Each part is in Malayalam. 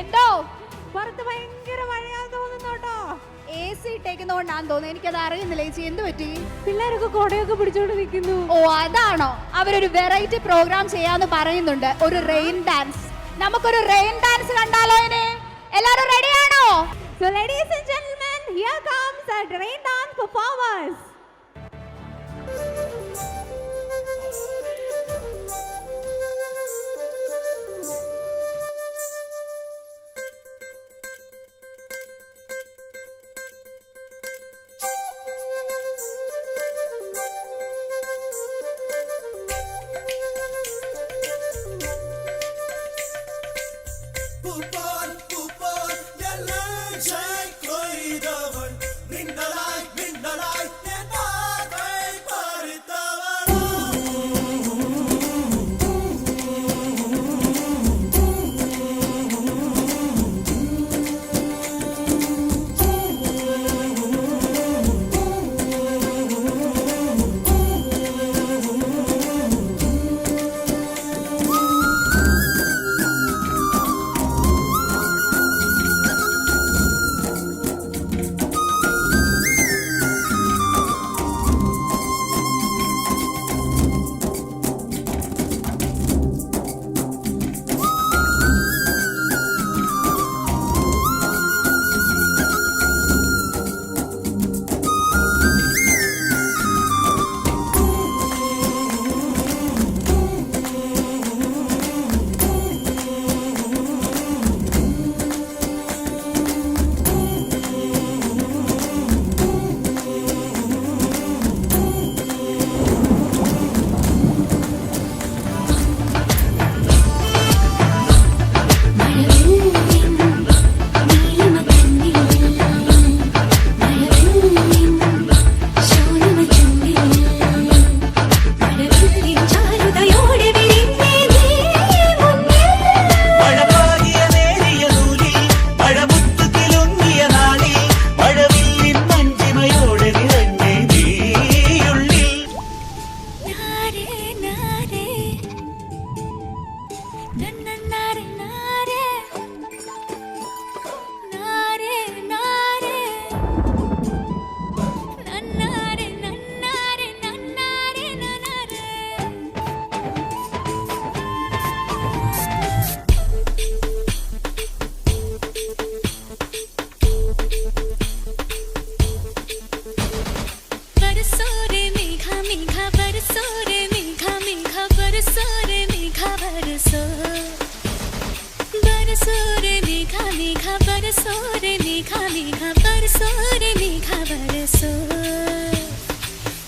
എന്തോ പുറത്ത് ഭയങ്കര മഴയാന്ന് തോന്നുന്നു കേട്ടോ. AC ഇട്ടേക്കുന്നോണ്ടാന്ന് തോന്നുന്നു. എനിക്കത് അറിയുന്നില്ല ചേച്ചി, എന്ത് പറ്റി? പിള്ളേരൊക്കെ കൊടയൊക്കെ പിടിച്ചോണ്ട് നിൽക്കുന്നു. ഓ അതാണോ? അവരൊരു വെറൈറ്റി പ്രോഗ്രാം ചെയ്യാന്ന് പറയുന്നുണ്ട്, ഒരു റെയിൻ ഡാൻസ്. നമുക്കൊരു റെയിൻ ഡാൻസ് കണ്ടാലോ? ഇനി എല്ലാരും റെഡിയാണോ? So ladies and gentlemen, here comes our rain dance performers.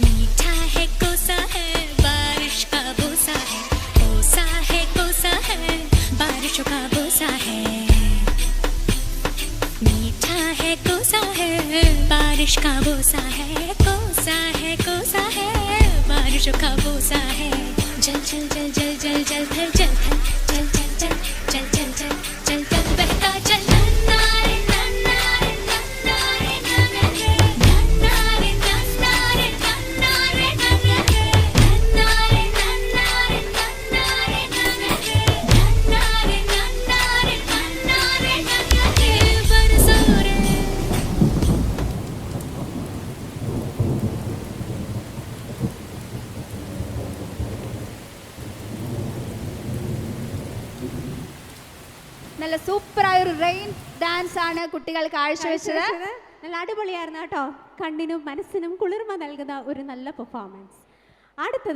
मीठा है कोसा है बारिश का बोसा है, कोसा है कोसा है बारिशों का बोसा है। मीठा है कोसा है बारिश का बोसा है, कोसा है कोसा है बारिशों का बोसा है। जल जल जल जल जल जल भर जल भर जल जल जल जल जल जल जल जल बहता जल। നല്ല സൂപ്പറായ ഒരു റെയിൻ ഡാൻസ് ആണ് കുട്ടികൾ കാഴ്ചവെച്ചത്. നല്ല അടിപൊളിയായിരുന്നു കേട്ടോ. കണ്ണിനും മനസ്സിനും കുളിർമ നൽകുന്ന ഒരു നല്ല പെർഫോമൻസ്. അടുത്തത്